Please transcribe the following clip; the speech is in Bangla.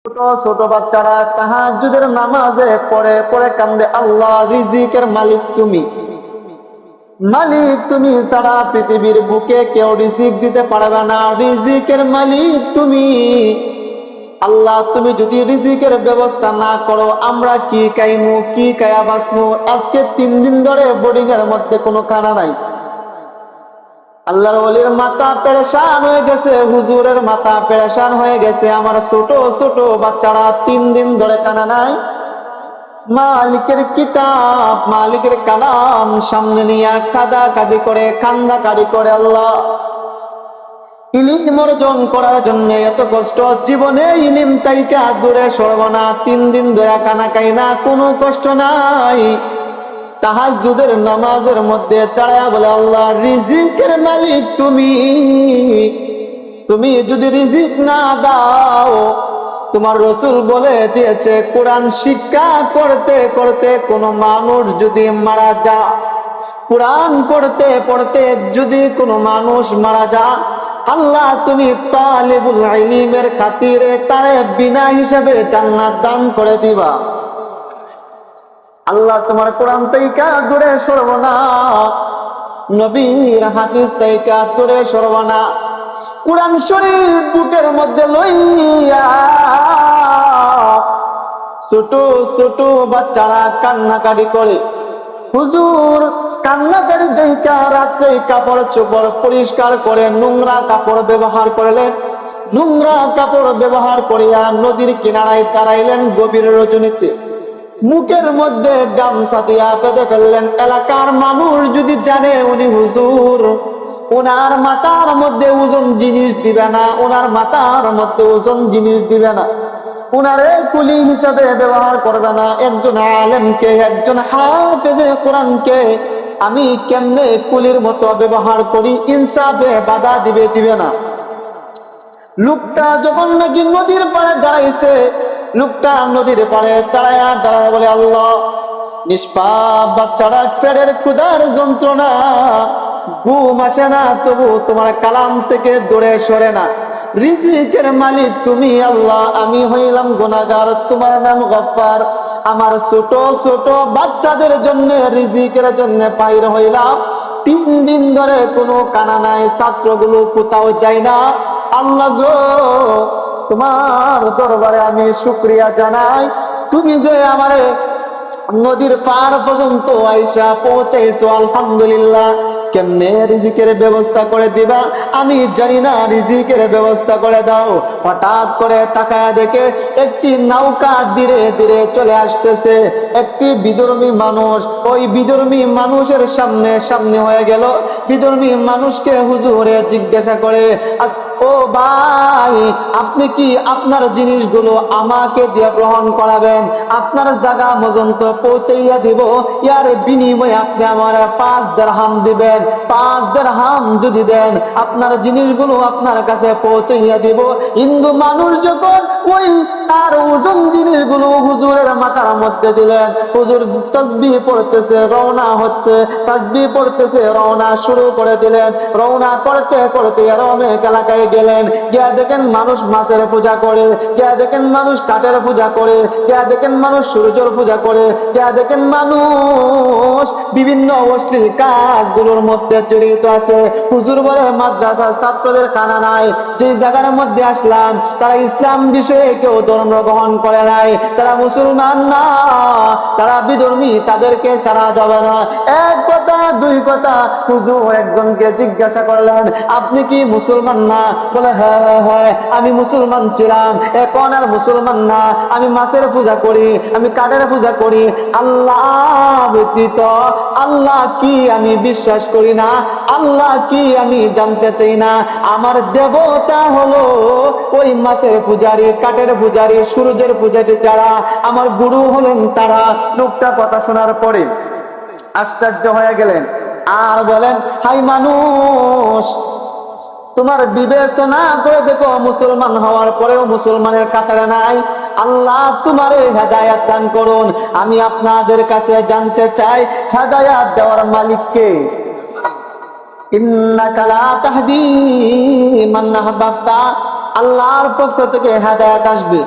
ছোট ছোট বাচ্চারা তাহাজ্জুদের নামাজে পড়ে পড়ে কান্দে, আল্লাহ রিজিকের মালিক তুমি, মালিক তুমি ছাড়া পৃথিবীর বুকে কেউ রিজিক দিতে পারবে না, রিজিকের মালিক তুমি। আল্লাহ তুমি যদি রিজিকের ব্যবস্থা না করো আমরা কি খাইমু, কি খায়া বাঁচমু? আজকে 3 দিন ধরে বোর্ডিং এর মধ্যে কোনো খানা নাই। আল্লাহর ওলির মাথা পেরেশান হয়ে গেছে, হুজুরের মাথা পেরেশান হয়ে গেছে। আমার ছোট ছোট বাচ্চারা 3 দিন ধরে কানা নাই। মালিকের কিতাব, মালিকের কালাম সামনে নিয়ে কাদা কাদি করে, কান্দা কাদি করে। আল্লাহ ইলিম অর্জন করার জন্য এত কষ্ট, জীবনে ইলিম তাইকা দূরে সরব না। 3 দিন ধরে কানা খাই না, কোনো কষ্ট নাই। তাহাজ্জুদের নামাজের মধ্যে দাঁড়ায়া বলে, আল্লাহ রিজিকের মালিক তুমি, তুমি যদি রিজিক না দাও, তোমার রাসূল বলে দিয়েছে কোরআন শিক্ষা করতে করতে কোনো মানুষ যদি মারা যায়, কোরআন পড়তে পড়তে যদি কোনো মানুষ মারা যায়, আল্লাহ তুমি তালিবুল ইলমের খাতিরে তারে বিনা হিসাবে জান্নাত দান করে দিবা। আল্লাহ তোমার কোরআন তাইকা দূরে সরব না, নবীর হাদিস তাইকা দূরে সরব না। কোরআন শরীফ বুকের মধ্যে লইয়া ছোট ছোট বাচ্চারা কান্নাকাটি করে। হুজুর কান্নাকাটি দেখা রাত্রে কাপড় চোপড় পরিষ্কার করে নোংরা কাপড় ব্যবহার করলেন, নোংরা কাপড় ব্যবহার করিয়া নদীর কিনারায় দাঁড়াইলেন গভীর রজনীতে, মুখের মধ্যে গামছা দিয়া বেঁধে ফেললেন। এলাকার মানুষ যদি জানে উনি হুজুর, ওনার মাথার মধ্যে ওজন জিনিস দিবে না, ওনার মাথার মধ্যে ওজন জিনিস দিবে না, উনারে কুলি হিসাবে ব্যবহার করবে না। একজন আলেমকে, একজন হাফেজে কোরআনকে আমি কেমনে কুলির মতো ব্যবহার করি, ইনসাফে বাধা দিবে না। লোকটা যখন নাকি নদীর পাড়ে দাঁড়াইছে, লোকটা নদীর পাড়ে দাঁড়ায়া দাঁড়ায় বলে, আল্লাহ নিষ্পাপ বাচ্চারা পেটের ক্ষুধার যন্ত্রণা, ঘুম আসে না, তবু তোমার কালাম থেকে দূরে সরে না। রিজিকের মালিক তুমি আল্লাহ, আমি হইলাম গুনাহগার, তোমার নাম গফফার। আমার ছোট ছোট বাচ্চাদের জন্য রিজিকের জন্য বাইর হইলাম, 3 দিন ধরে কোনো কানা নাই, ছাত্রগুলো কোথাও যায় না। আল্লাহ গো তোমার দরবারে আমি শুকরিয়া জানাই, তুমি যে আমারে নদীর পার পর্যন্ত আইসা পৌঁছাইছো, আলহামদুলিল্লাহ। কেমনে রিজিকের ব্যবস্থা করে দিবা আমি জানি না, রিজিকের ব্যবস্থা করে দাও। হঠাৎ করে তাকায়া দেখে একটি নৌকা ধীরে ধীরে চলে আসতেছে। একটি বিধর্মী মানুষ, ওই বিধর্মী মানুষের সামনে সামনে হয়ে গেল। বিধর্মী মানুষকে হুজুরে জিজ্ঞাসা করে, ও ভাই আপনি কি আপনার জিনিসগুলো আমাকে দিয়ে গ্রহণ করাবেন? আপনার জায়গা পর্যন্ত পৌঁছাইয়া দিব, ইয়ার বিনিময়ে আপনি আমার 5 দিরহাম দিবেন। 5 দিরহাম যদি দেন আপনার জিনিসগুলো আপনার কাছে পৌঁছাইয়া দিব। হিন্দু মানুষ যখন ওই তার ওজন জিনিসগুলো হুজুরের মাথার মধ্যে দিলেন, হুজুর তাসবিহ পড়তেছে, রওনা হচ্ছে, তাসবিহ পড়তেছে, রওনা শুরু করে দিলেন। রওনা করতে করতে রমে এলাকায় গেলেন, গিয়া দেখেন মানুষ মাছের পূজা করে, গিয়া দেখেন মানুষ কাঠের পূজা করে, গিয়া দেখেন মানুষ সূর্যের পূজা করে, গিয়া দেখেন মানুষ বিভিন্ন অশ্লীল কাজগুলোর মধ্যে জড়িত আছে। হুজুর বলে মাদ্রাসার ছাত্রদের খানা নাই। যে জায়গার মধ্যে আসলাম তারা ইসলাম বিষয়ে কেউ ধর্ম গ্রহণ করে নাই, তারা মুসলমান না, তারা বিধর্মী, তাদেরকে ছাড়া যাবে না। এক কথা দুই কথা, হুজুর একজনকে জিজ্ঞাসা করলেন, আপনি কি মুসলমান না? বলে হ্যাঁ হ্যাঁ হ্যাঁ আমি মুসলমান ছিলাম, এখন আর মুসলমান না, আমি মাছের পূজা করি, আমি কাঠের পূজা করি, আল্লাহ ব্যতীত আল্লাহ কি আমি বিশ্বাস করি না, আল্লাহ কি আমি জানতে চাই না। আমার দেবতা হলো ওই মাছের পূজারী, কাঠের পূজারী, সূর্যের পূজারী যারা, আমার গুরু হলেন তারা। লোকটা কথা শোনার পরে আশ্চর্য হয়ে গেলেন আর বলেন, হাই মানুষ, তোমার বিবেচনা করে দেখো, মুসলমান হওয়ার পরেও মুসলমানের কাতারে নাই। আল্লাহ তোমারে হেদায়াত দান করুন। আমি আপনাদের কাছে জানতে চাই, হেদায়াত দেওয়ার মালিক কে? ইন্নাকা লা তাহদি মান আহবাবতা, আল্লাহর পক্ষ থেকে হেদায়াত আসবে।